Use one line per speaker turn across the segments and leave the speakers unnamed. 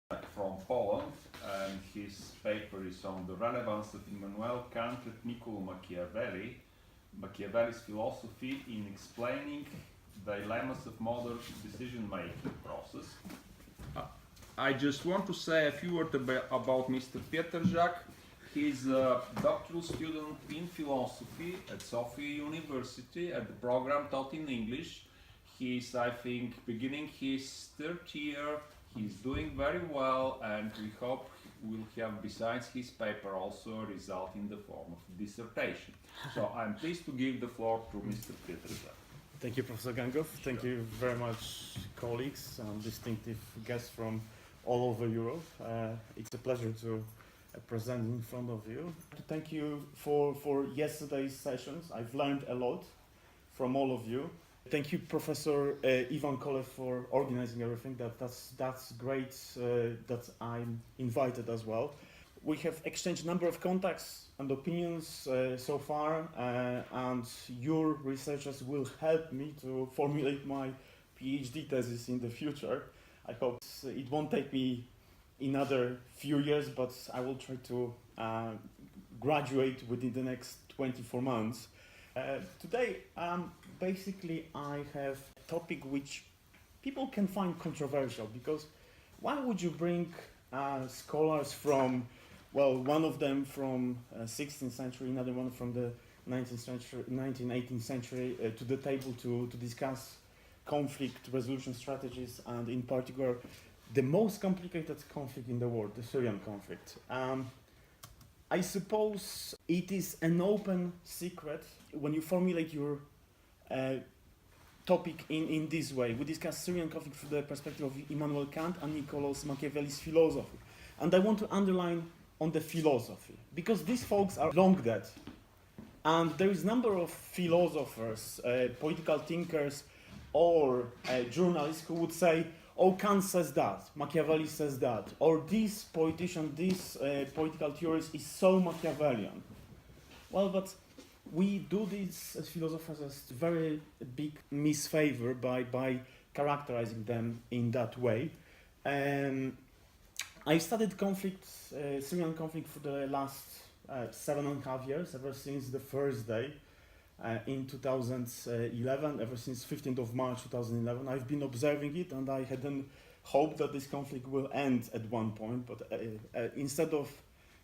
from Poland, and his paper is on the relevance of Immanuel, Kant, and Niccolo Machiavelli's philosophy in explaining dilemmas of modern decision-making process. I just want to say a few words about Mr. Petržak. He's a doctoral student in philosophy at Sofia University at the program taught in English. He's, I think, beginning his third year. He's doing very well, and we hope we'll have, besides his paper, also a result in the form of dissertation. So I'm pleased to give the floor to Mr. Petržak.
Thank you, Professor Gangov. Thank you very much, colleagues and distinctive guests from all over Europe. It's a pleasure to present in front of you. Thank you for yesterday's sessions. I've learned a lot from all of you. Thank you, Professor Ivan Kolev, for organizing everything. That's great that I'm invited as well. We have exchanged a number of contacts and opinions so far, and your researchers will help me to formulate my PhD thesis in the future. I hope it won't take me another few years, but I will try to graduate within the next 24 months. Today, basically, I have a topic which people can find controversial, because why would you bring scholars from, well, one of them from 16th century, another one from the 19th century, 18th century to the table to discuss conflict resolution strategies, and in particular, the most complicated conflict in the world, the Syrian conflict. I suppose it is an open secret when you formulate your topic in this way. We discuss Syrian conflict from the perspective of Immanuel Kant and Niccolo Machiavelli's philosophy. And I want to underline on the philosophy, because these folks are long dead. And there is a number of philosophers, political thinkers, or journalists who would say, oh, Kant says that, Machiavelli says that, or this politician, this political theorist is so Machiavellian. Well, but we do this as philosophers as very big misfavor by characterizing them in that way. I studied conflict, Syrian conflict for the last 7.5 years, ever since the first day in 2011, ever since 15th of March 2011. I've been observing it, and I had a hope that this conflict will end at one point, but instead of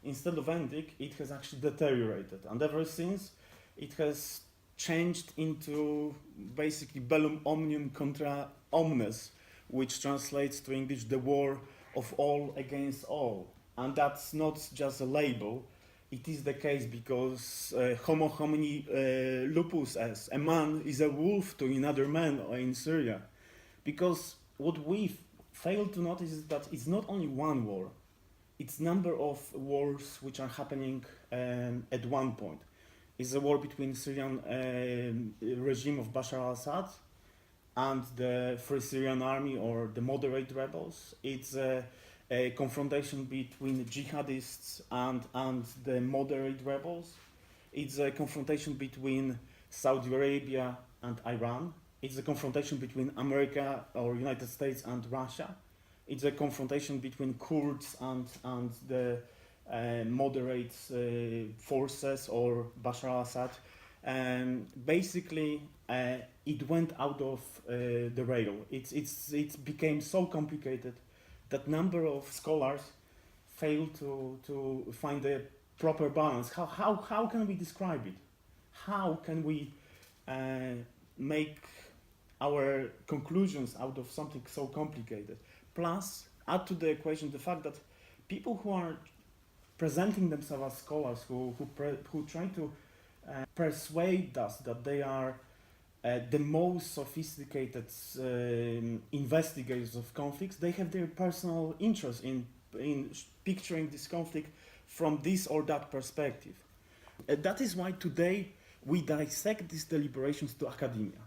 ending, it has actually deteriorated, and ever since it has changed into basically bellum omnium contra omnes, which translates to English the war of all against all. And that's not just a label. It is the case because homo homini lupus est, a man is a wolf to another man in Syria. Because what we fail to notice is that it's not only one war, it's a number of wars which are happening at one point. It's a war between the Syrian regime of Bashar al-Assad and the Free Syrian Army, or the moderate rebels. It's a confrontation between jihadists and the moderate rebels. It's a confrontation between Saudi Arabia and Iran. It's a confrontation between America or United States and Russia. It's a confrontation between Kurds and the moderate forces or Bashar al-Assad. Basically, it went out of the rail. It became so complicated that number of scholars fail to find a proper balance. How can we describe it? How can we make our conclusions out of something so complicated? Plus, add to the equation the fact that people who are presenting themselves as scholars, who try to persuade us that they are the most sophisticated investigators of conflicts, they have their personal interest in picturing this conflict from this or that perspective. That is why today we dissect these deliberations to academia.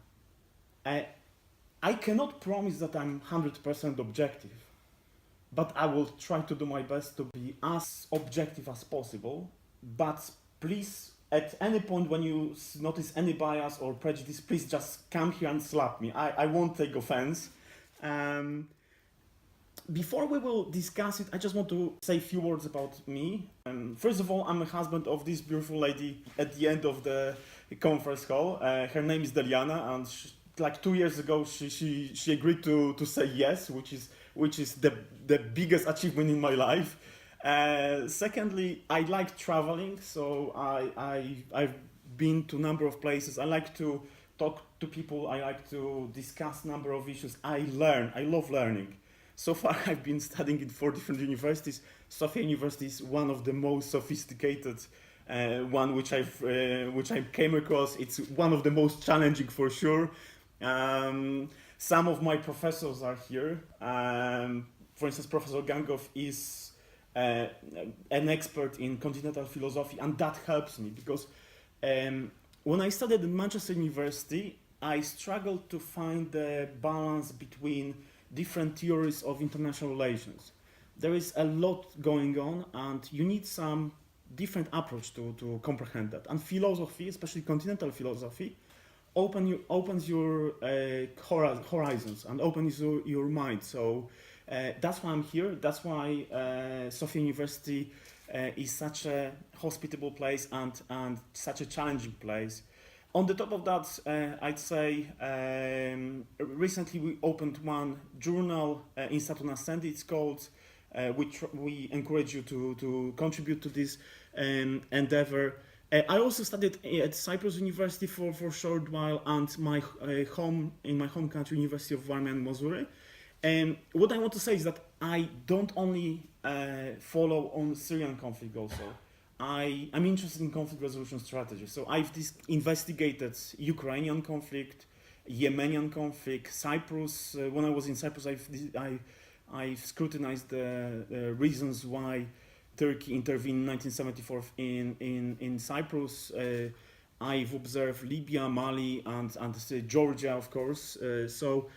I cannot promise that I'm 100% objective, but I will try to do my best to be as objective as possible. But please, at any point when you notice any bias or prejudice, please just come here and slap me. I won't take offense. before we will discuss it, I just want to say a few words about me. First of all, I'm a husband of this beautiful lady at the end of the conference hall. Her name is Deliana, and like 2 years ago, she agreed to say yes, which is the biggest achievement in my life. Secondly, I like traveling, so I've been to a number of places. I like to talk to people. I like to discuss a number of issues. I love learning. So far, I've been studying in 4 different universities. Sofia University is one of the most sophisticated one which I came across. It's one of the most challenging for sure. Some of my professors are here. For instance, Professor Gangov is an expert in continental philosophy, and that helps me because when I studied at Manchester University, I struggled to find the balance between different theories of international relations. There is a lot going on, and you need some different approach to comprehend that. And philosophy, especially continental philosophy, opens your horizons and opens your mind. So that's why I'm here. That's why Sofia University is such a hospitable place and such a challenging place. On the top of that, I'd say recently we opened one journal in Statu Nascendi. It's called, which we encourage you to contribute to this endeavor. I also studied at Cyprus University for a short while, and in my home country, University of Varmia and Mosuri. And what I want to say is that I don't only follow on Syrian conflict also. I'm interested in conflict resolution strategy. So I've investigated Ukrainian conflict, Yemenian conflict, Cyprus. When I was in Cyprus, I've scrutinized the reasons why Turkey intervened in 1974 in Cyprus. I've observed Libya, Mali, and Georgia, of course. So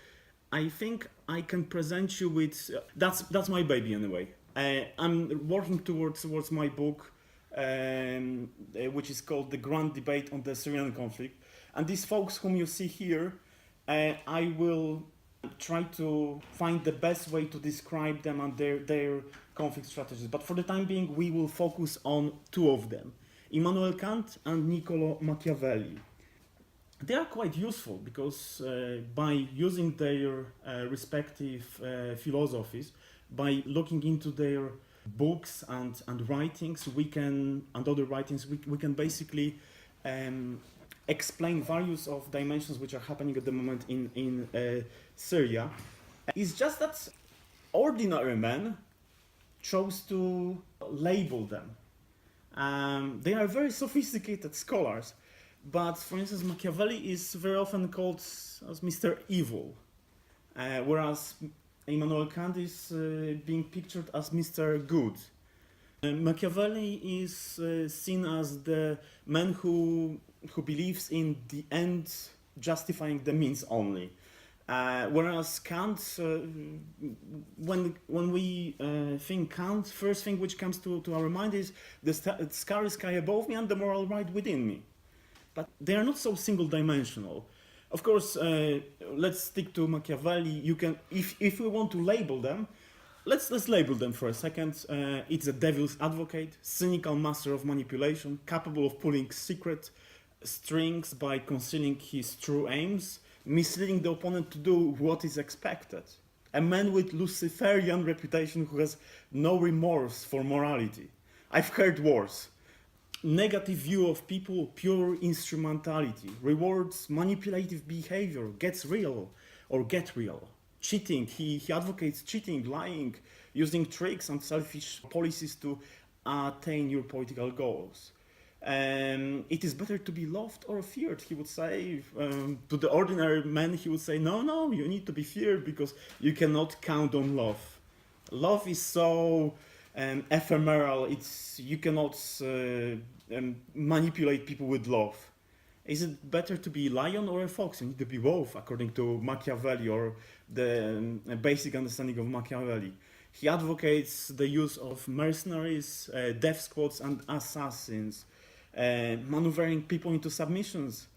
I think I can present you with that's my baby anyway. I'm working towards my book, which is called The Grand Debate on the Syrian Conflict. And these folks whom you see here, I will try to find the best way to describe them and their conflict strategies. But for the time being, we will focus on 2 of them, Immanuel Kant and Niccolo Machiavelli. They are quite useful because by using their respective philosophies, by looking into their books and writings, we can basically explain various of dimensions which are happening at the moment in Syria. It's just that ordinary men chose to label them. They are very sophisticated scholars, but for instance, Machiavelli is very often called as Mr. Evil, whereas Immanuel Kant is being pictured as Mr. Good. Machiavelli is seen as the man who believes in the end justifying the means only. Whereas Kant, when we think Kant, first thing which comes to our mind is the starry sky above me and the moral right within me. But they are not so single-dimensional. Of course, let's stick to Machiavelli. You can, if we want to label them, let's label them for a second. It's a devil's advocate, cynical master of manipulation, capable of pulling secret strings by concealing his true aims, misleading the opponent to do what is expected. A man with Luciferian reputation who has no remorse for morality. I've heard worse. Negative view of people, pure instrumentality, rewards manipulative behavior, get real. Cheating, he advocates cheating, lying, using tricks and selfish policies to attain your political goals. It is better to be loved or feared, he would say. To the ordinary man, he would say, no, you need to be feared because you cannot count on love. Love is so ephemeral, you cannot manipulate people with love. Is it better to be a lion or a fox? You need to be both, according to Machiavelli, or the basic understanding of Machiavelli. He advocates the use of mercenaries, death squads and assassins, maneuvering people into submissions.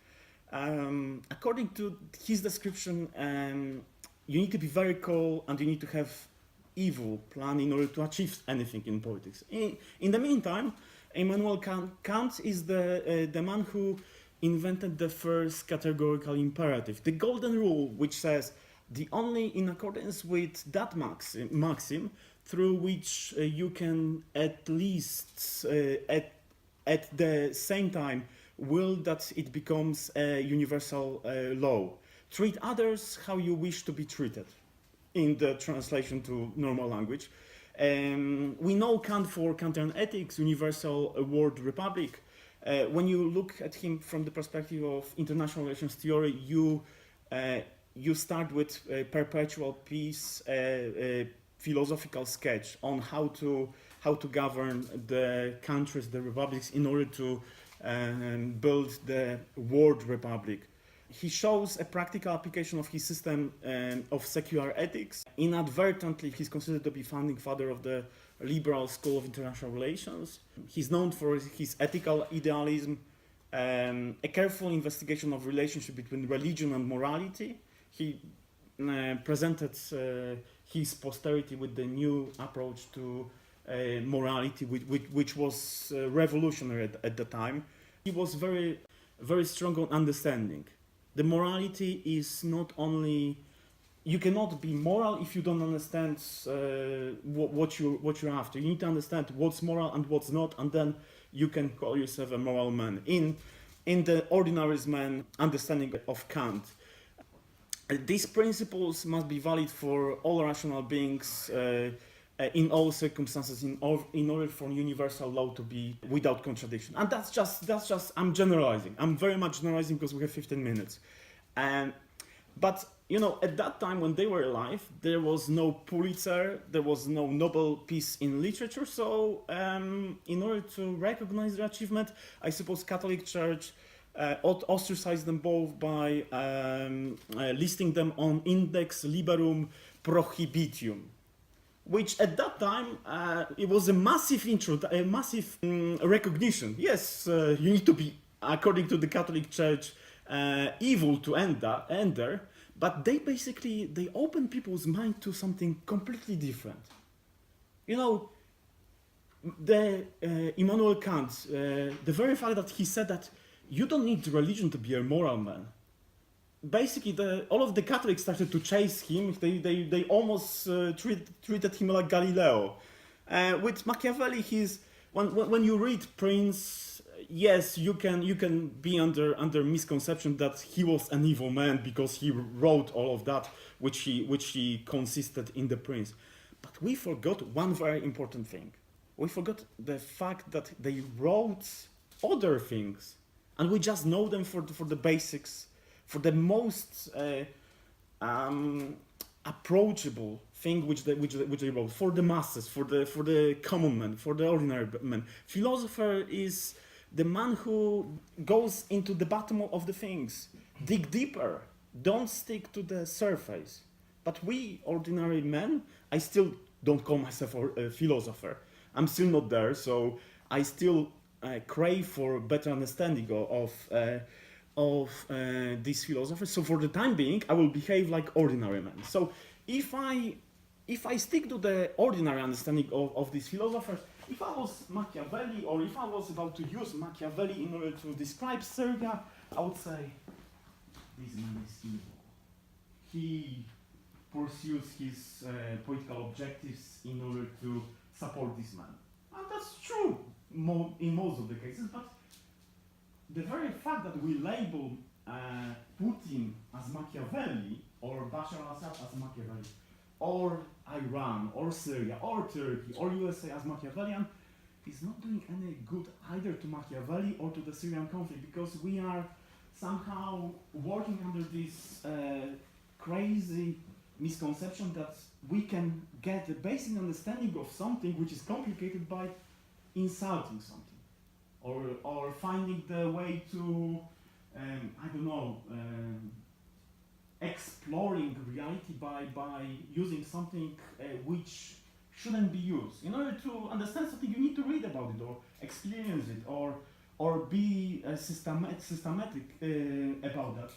According to his description, you need to be very cool and you need to have evil plan in order to achieve anything in politics. In the meantime, Immanuel Kant is the man who invented the first categorical imperative, the golden rule, which says the only in accordance with that maxim through which you can at least at the same time will that it becomes a universal law. Treat others how you wish to be treated, in the translation to normal language. We know Kant for Kantian ethics, universal world republic. When you look at him from the perspective of international relations theory, you start with a perpetual peace philosophical sketch on how to govern the countries, the republics, in order to build the world republic. He shows a practical application of his system of secular ethics. Inadvertently, he's considered to be founding father of the liberal school of international relations. He's known for his ethical idealism, a careful investigation of relationship between religion and morality. He presented his posterity with the new approach to morality, which was revolutionary at the time. He was very, very strong on understanding. The morality is not only, you cannot be moral if you don't understand what you're after. You need to understand what's moral and what's not, and then you can call yourself a moral man. In the ordinary's man understanding of Kant, these principles must be valid for all rational beings in all circumstances in order for universal law to be without contradiction. And that's just I'm generalizing. I'm very much generalizing because we have 15 minutes. But you know, at that time when they were alive, there was no Pulitzer, there was no Nobel Peace in Literature. So in order to recognize their achievement, I suppose Catholic Church ostracized them both by listing them on Index Liberum Prohibitium, which at that time it was a massive recognition. Yes, you need to be, according to the Catholic Church, evil to enter, but they open people's mind to something completely different. You know, the Immanuel Kant, the very fact that he said that you don't need religion to be a moral man. Basically, all of the Catholics started to chase him. They almost treated him like Galileo. With Machiavelli, when you read Prince, yes, you can be under misconception that he was an evil man because he wrote all of that, which he consisted in the Prince. But we forgot one very important thing. We forgot the fact that they wrote other things, and we just know them for the basics. For the most approachable thing which they wrote, for the masses, for the common man, for the ordinary man. Philosopher is the man who goes into the bottom of the things, dig deeper, don't stick to the surface. But we ordinary men, I still don't call myself a philosopher. I'm still not there, so I still crave for better understanding of these philosophers. So for the time being, I will behave like ordinary men. So if I stick to the ordinary understanding of these philosophers, if I was Machiavelli, or if I was about to use Machiavelli in order to describe Serbia, I would say, this man is evil. He pursues his political objectives in order to support this man. And that's true in most of the cases, but the very fact that we label Putin as Machiavelli, or Bashar al-Assad as Machiavelli, or Iran, or Syria, or Turkey, or USA as Machiavellian, is not doing any good either to Machiavelli or to the Syrian conflict, because we are somehow working under this crazy misconception that we can get the basic understanding of something which is complicated by insulting something, or finding the way to, I don't know, exploring reality by using something which shouldn't be used. In order to understand something, you need to read about it, or experience it, or be systematic about that.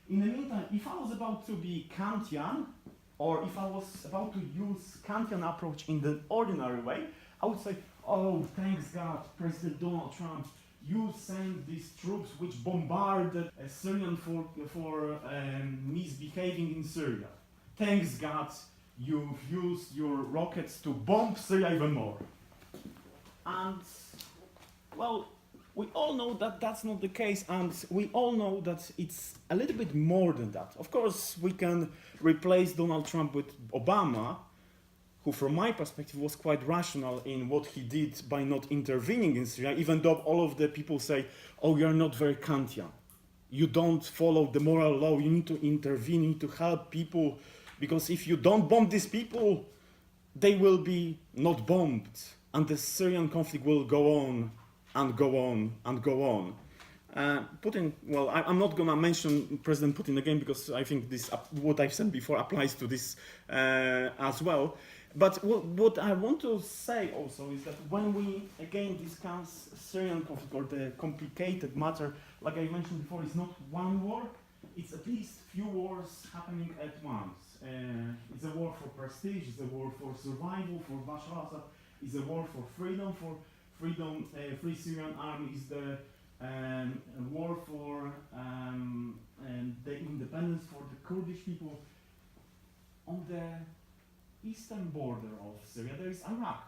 In the meantime, if I was about to be Kantian, or if I was about to use Kantian approach in the ordinary way, I would say, oh, thanks God, President Donald Trump, you sent these troops which bombarded Syrian for misbehaving in Syria. Thanks God, you've used your rockets to bomb Syria even more. And, well, we all know that that's not the case, and we all know that it's a little bit more than that. Of course, we can replace Donald Trump with Obama, who from my perspective was quite rational in what he did by not intervening in Syria, even though all of the people say, oh, you're not very Kantian. You don't follow the moral law, you need to intervene, you need to help people, because if you don't bomb these people, they will be not bombed, and the Syrian conflict will go on and go on and go on. Putin, well, I'm not going to mention President Putin again because I think this, what I've said before applies to this as well. But what I want to say also is that when we again discuss Syrian conflict or the complicated matter, like I mentioned before, it's not one war, it's at least few wars happening at once. It's a war for prestige, it's a war for survival, for Bashar al-Assad, it's a war for freedom, Free Syrian Army is the war for the independence for the Kurdish people. On the eastern border of Syria there is Iraq,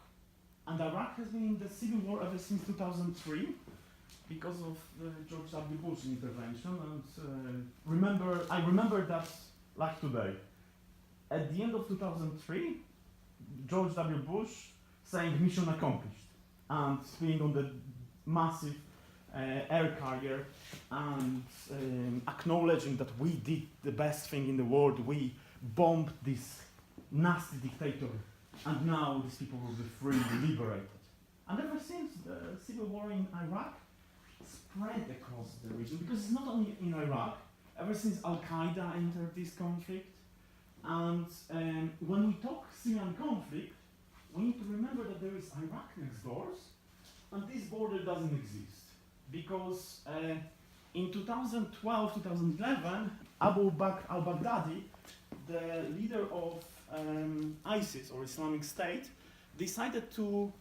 and Iraq has been in the civil war ever since 2003 because of the George W. Bush intervention. And I remember that like today. At the end of 2003, George W. Bush saying mission accomplished, and being on the massive air carrier and acknowledging that we did the best thing in the world, we bombed this nasty dictator, and now these people will be free, liberated. And ever since, the civil war in Iraq spread across the region, because it's not only in Iraq, ever since Al-Qaeda entered this conflict. And when we talk Syrian conflict, we need to remember that there is Iraq next doors, and this border doesn't exist. Because in 2012-2011, Abu Bakr al-Baghdadi, the leader of ISIS, or Islamic State, decided to,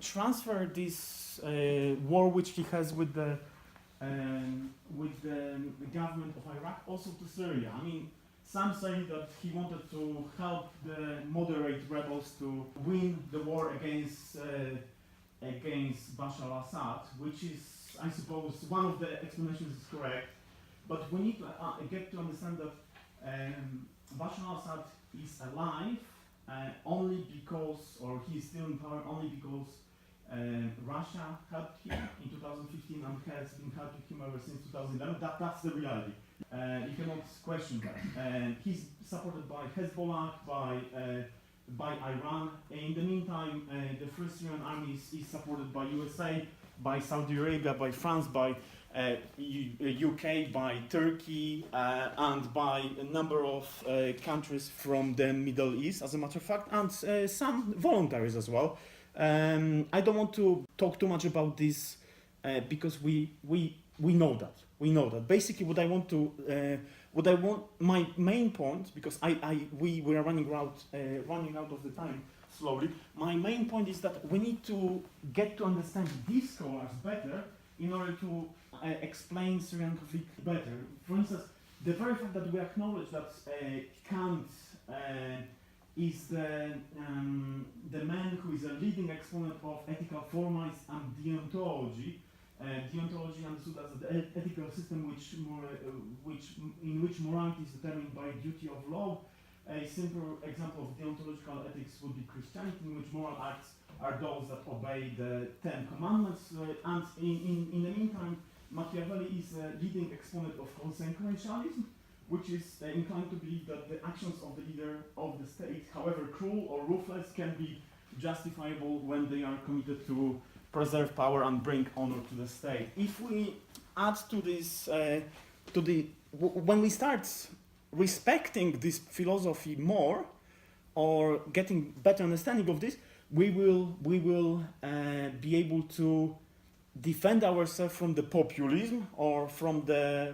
transfer this war which he has with the government of Iraq also to Syria. I mean, some say that he wanted to help the moderate rebels to win the war against Bashar al-Assad, which is, I suppose, one of the explanations is correct. But we need to get to understand that Bashar al-Assad is alive only because, or he is still in power only because Russia helped him in 2015 and has been helping him ever since 2011. That's the reality. You cannot question that. He's supported by Hezbollah, by Iran. In the meantime, the Free Syrian Army is supported by USA, by Saudi Arabia, by France, by UK, by Turkey, and by a number of countries from the Middle East, as a matter of fact, and some voluntaries as well. I don't want to talk too much about this because we know that. We know that. Basically, my main point, because we are running out of the time slowly. My main point is that we need to get to understand these scholars better in order to explain Syrian conflict better. For instance, the very fact that we acknowledge that Kant is the man who is a leading exponent of ethical formalism and deontology. Deontology understood as the ethical system in which morality is determined by duty of law. A simple example of deontological ethics would be Christianity, in which moral acts are those that obey the Ten Commandments. And in the meantime, Machiavelli is a leading exponent of consequentialism, which is inclined to believe that the actions of the leader of the state, however cruel or ruthless, can be justifiable when they are committed to preserve power and bring honor to the state. If we add to this, when we start respecting this philosophy more, or getting better understanding of this, we will be able to defend ourselves from the populism or from the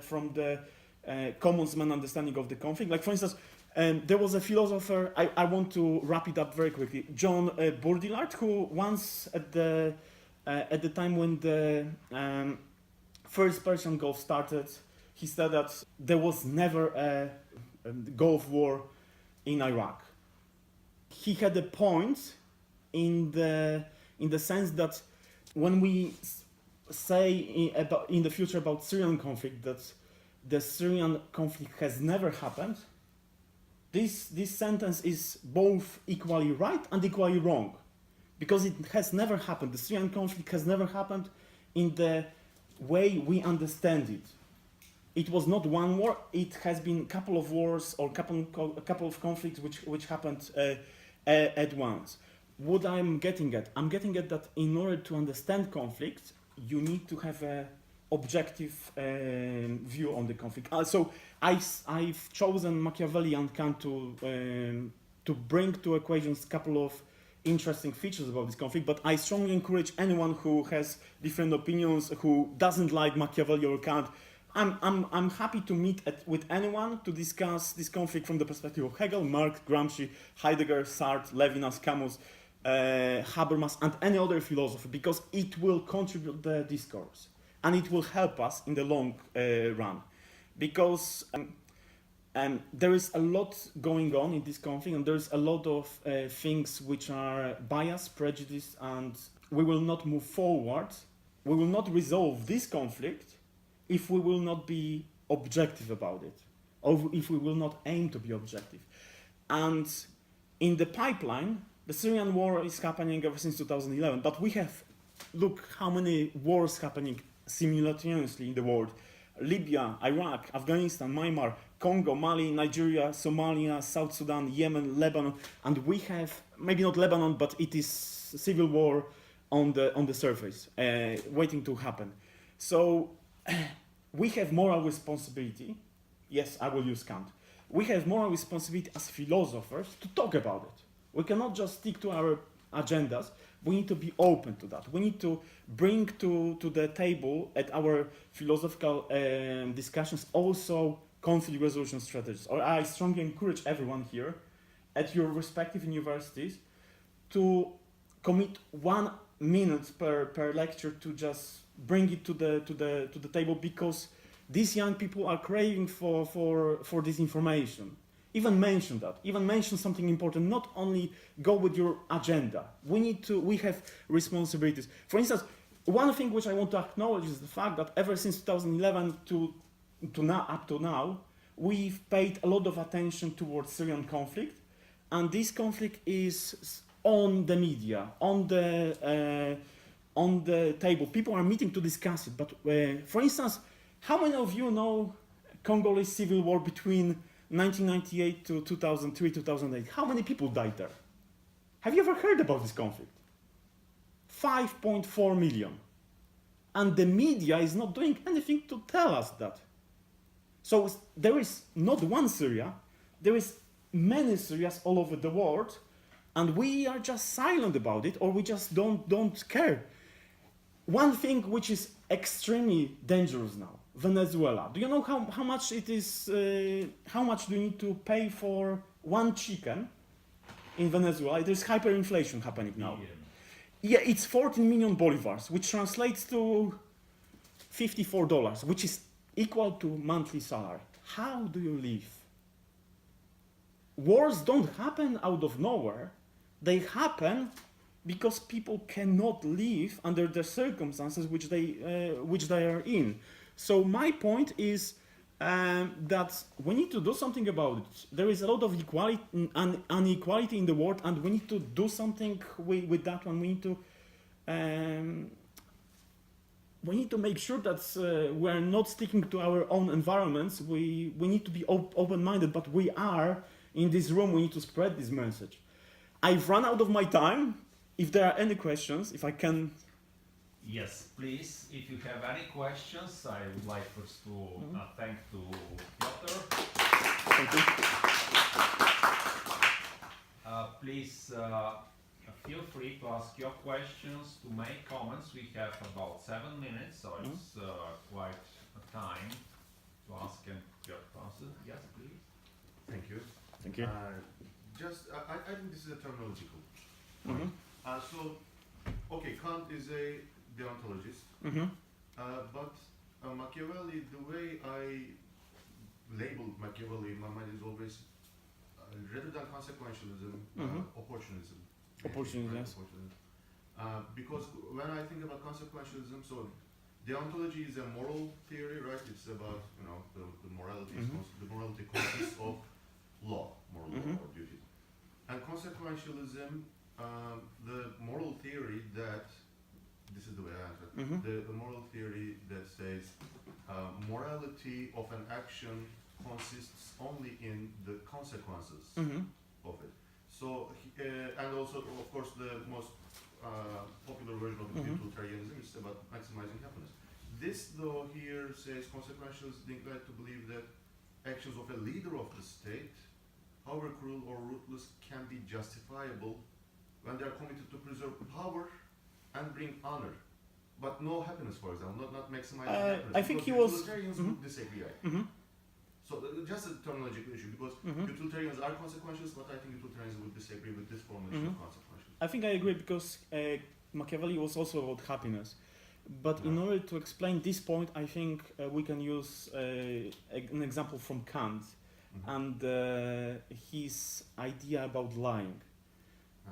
common man understanding of the conflict. Like, for instance, There was a philosopher, I want to wrap it up very quickly, John Baudrillard, who once at the time when the first Persian Gulf started, he said that there was never a Gulf War in Iraq. He had a point in the sense that when we say in the future about Syrian conflict that the Syrian conflict has never happened, this sentence is both equally right and equally wrong, because it has never happened. The Syrian conflict has never happened in the way we understand it. It was not one war. It has been a couple of wars or a couple of conflicts which happened at once. What I'm getting at that in order to understand conflict, you need to have a objective view on the conflict. So I've chosen Machiavelli and Kant to bring to equations a couple of interesting features about this conflict, but I strongly encourage anyone who has different opinions, who doesn't like Machiavelli or Kant. I'm happy to meet with anyone to discuss this conflict from the perspective of Hegel, Marx, Gramsci, Heidegger, Sartre, Levinas, Camus, Habermas, and any other philosopher, because it will contribute the discourse and it will help us in the long run, because there is a lot going on in this conflict, and there's a lot of things which are biased, prejudiced, and we will not move forward. We will not resolve this conflict if we will not be objective about it, or if we will not aim to be objective. And in the pipeline, the Syrian war is happening ever since 2011, but we have, look how many wars happening simultaneously in the world. Libya, Iraq, Afghanistan, Myanmar, Congo, Mali, Nigeria, Somalia, South Sudan, Yemen, Lebanon, and we have, maybe not Lebanon, but it is civil war on the surface, waiting to happen. So we have moral responsibility. Yes, I will use Kant. We have moral responsibility as philosophers to talk about it. We cannot just stick to our agendas. We need to be open to that. We need to bring to the table at our philosophical discussions also conflict resolution strategies. Or I strongly encourage everyone here at your respective universities to commit 1 minute per lecture to just bring it to the table, because these young people are craving for this information. Even mention that. Even mention something important. Not only go with your agenda. We have responsibilities. For instance, one thing which I want to acknowledge is the fact that ever since 2011 up to now, we've paid a lot of attention towards Syrian conflict, and this conflict is on the media, on the table. People are meeting to discuss it. But for instance, how many of you know Congolese civil war between 1998 to 2003, 2008? How many people died there? Have you ever heard about this conflict? 5.4 million. And the media is not doing anything to tell us that. So there is not one Syria, there is many Syrias all over the world, and we are just silent about it, or we just don't care. One thing which is extremely dangerous now, Venezuela. Do you know how much it is? How much do you need to pay for one chicken in Venezuela? There's hyperinflation happening now. Yeah, it's 14 million bolivars, which translates to $54, which is equal to monthly salary. How do you live? Wars don't happen out of nowhere. They happen because people cannot live under the circumstances which they are in. So my point is that we need to do something about it. There is a lot of inequality in the world, and we need to do something with that one. We need to make sure that we are not sticking to our own environments. We need to be open-minded, but we are in this room. We need to spread this message. I've run out of my time. If there are any questions, if I can.
Yes, please. If you have any questions, I would like first to thank to Piotr.
Thank you.
Please feel free to ask your questions, to make comments. We have about 7 minutes, so it's quite a time to ask and your answer. Yes, please.
Thank you.
Thank you.
I think this is a terminological.
Mhm.
So, okay, Kant is a deontologist,
Mhm.
but Machiavelli, the way I label Machiavelli in my mind is always rather than consequentialism, opportunism.
Opportunism, yes.
Opportunism. Because when I think about consequentialism, so deontology is a moral theory, right? It's about the morality. The morality consists of law, moral law or duty, and consequentialism, the moral theory that this is the way I answer it. The moral theory that says morality of an action consists only in the consequences of it. So, and also, of course, the most popular version of utilitarianism is about maximizing happiness. This, though, here says consequentialists inclined to believe that actions of a leader of the state, however cruel or ruthless, can be justifiable when they are committed to preserve power and bring honor, but no happiness, for example, not maximizing happiness.
I think he was.
Utilitarians would disagree. So just a terminological issue, because utilitarians are consequentialists, but I think utilitarians would disagree with this formulation of consequentialism.
I think I agree, because Machiavelli was also about happiness. But in order to explain this point, I think we can use an example from Kant and his idea about lying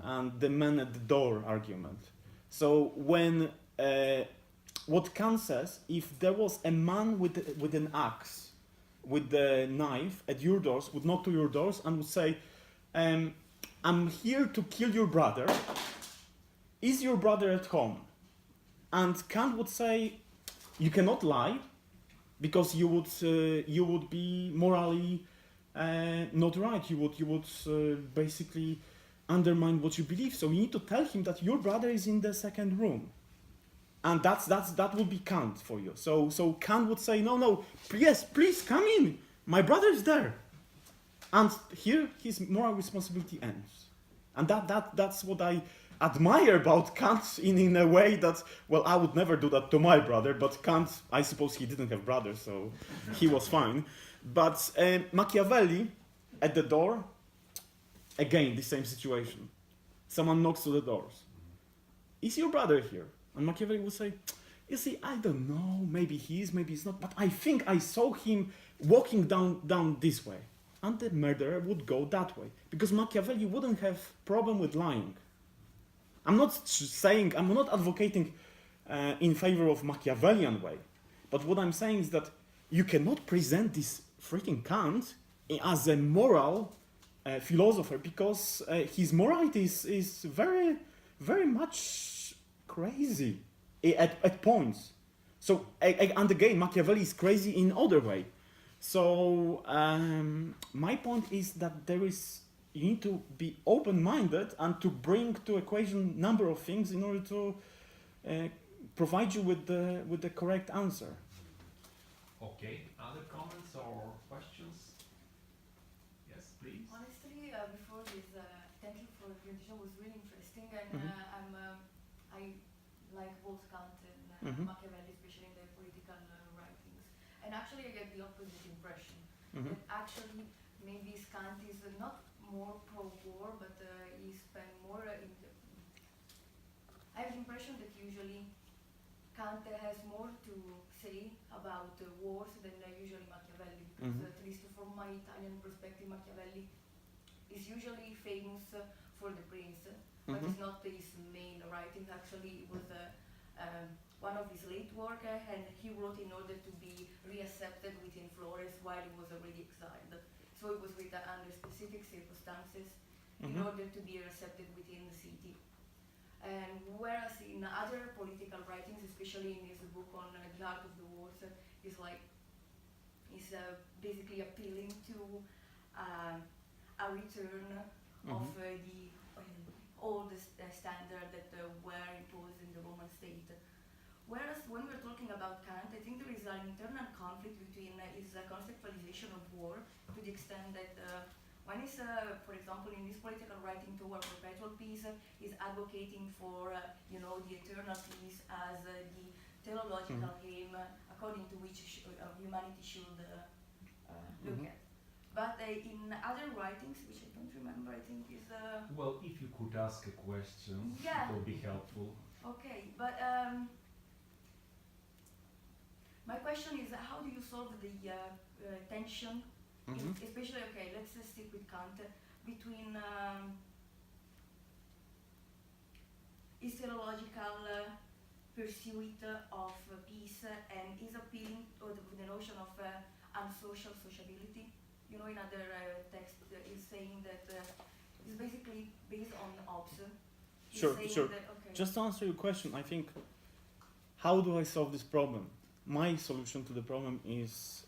and the man at the door argument. So when what Kant says, if there was a man with an axe, with the knife at your doors, would knock to your doors and would say, I'm here to kill your brother. Is your brother at home? And Kant would say, you cannot lie, because you would be morally not right. You would basically undermine what you believe. So you need to tell him that your brother is in the second room. And that would be Kant for you. So Kant would say, no, yes, please come in. My brother is there. And here his moral responsibility ends. And that's what I admire about Kant in a way that, well, I would never do that to my brother, but Kant, I suppose he didn't have brothers, so he was fine. But Machiavelli, at the door, again, the same situation. Someone knocks to the doors. Is your brother here? And Machiavelli would say, you see, I don't know, maybe he is, maybe he's not, but I think I saw him walking down this way. And the murderer would go that way. Because Machiavelli wouldn't have problem with lying. I'm not advocating in favor of Machiavellian way. But what I'm saying is that you cannot present this freaking Kant as a moral philosopher, because his morality is very, very much crazy at points. So, and again, Machiavelli is crazy in other way. So, my point is that you need to be open-minded and to bring to equation number of things in order to provide you with the correct answer.
Okay, other comments or questions? Yes, please.
Honestly, before this, thank you for the presentation. It was really interesting, and I like both Kant and Machiavelli, especially in the political writings. And actually, I get the opposite impression that actually maybe Kant is not more pro-war, but he spent more in the. I have the impression that usually Kant has more to say about wars than usually Machiavelli, because at least from my Italian perspective, Machiavelli is usually famous for The Prince, but it's not his main writing. Actually, it was one of his late work, and he wrote in order to be reaccepted within Florence while he was already exiled. So it was written under specific circumstances in order to be accepted within the city. And whereas in other political writings, especially in his book on the art of the wars, is basically appealing to a return of the old standard that were imposed in the Roman state. Whereas when we're talking about Kant, I think there is an internal conflict between his conceptualization of war, to the extent that one is, for example, in this political writing toward perpetual peace, is advocating for the eternal peace as the teleological aim according to which humanity should look at. but in other writings, which I don't remember, I think is
Well, if you could ask a question,
Yeah.
it would be helpful.
okay. But my question is, how do you solve the tension, especially let's stick with Kant, between ideological pursuit of peace and is appealing to the notion of unsocial sociability. You know, in other texts is saying that it's basically based on obs.
Sure.
That,
Just to answer your question, I think, how do I solve this problem? My solution to the problem is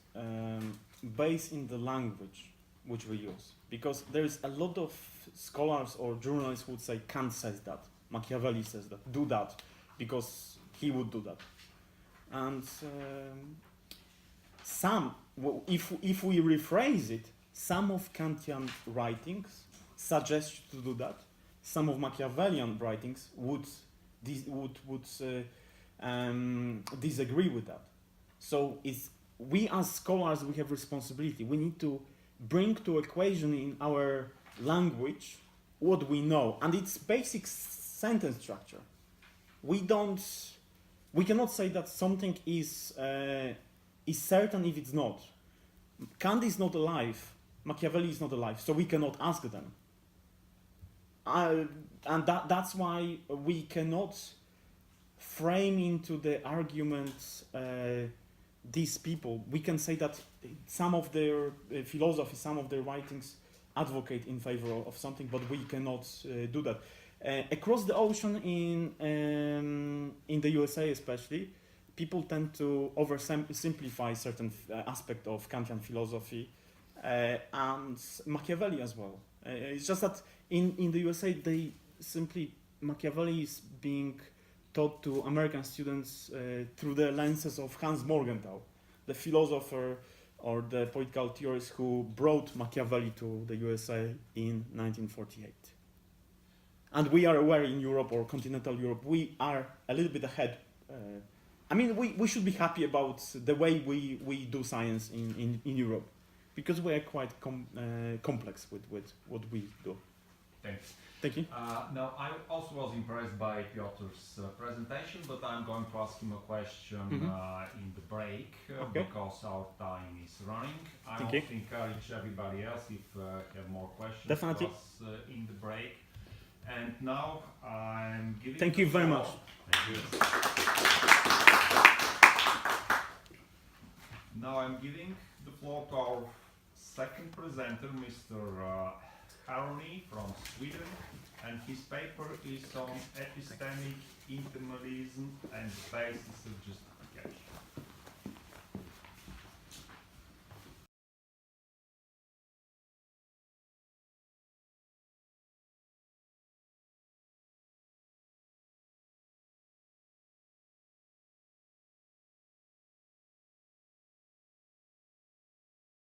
based in the language which we use. Because there is a lot of scholars or journalists who would say Kant says that, Machiavelli says that, do that, because he would do that. And if we rephrase it, some of Kantian writings suggest you to do that. Some of Machiavellian writings would disagree with that. So we as scholars, we have responsibility. We need to bring to equation in our language what we know, and it's basic sentence structure. We cannot say that something is certain if it's not. Kant is not alive, Machiavelli is not alive, so we cannot ask them. And that's why we cannot frame into the arguments these people. We can say that some of their philosophy, some of their writings advocate in favor of something, but we cannot do that. Across the ocean in the USA especially, people tend to oversimplify certain aspect of Kantian philosophy and Machiavelli as well. It's just that in the USA, Machiavelli is being taught to American students through the lenses of Hans Morgenthau, the philosopher or the political theorist who brought Machiavelli to the USA in 1948. And we are aware in Europe or continental Europe, we are a little bit ahead. We should be happy about the way we do science in Europe, because we are quite complex with what we do.
Thanks.
Thank you.
Now, I also was impressed by Piotr's presentation, but I'm going to ask him a question in the break because our time is running. I also encourage everybody else if have more questions
Definitely.
to us in the break. And now I'm giving.
Thank you very much.
Thank you. Now I'm giving the floor to our second presenter, Mr. Haroni from Sweden, and his paper is on epistemic integralism and the basis of justification.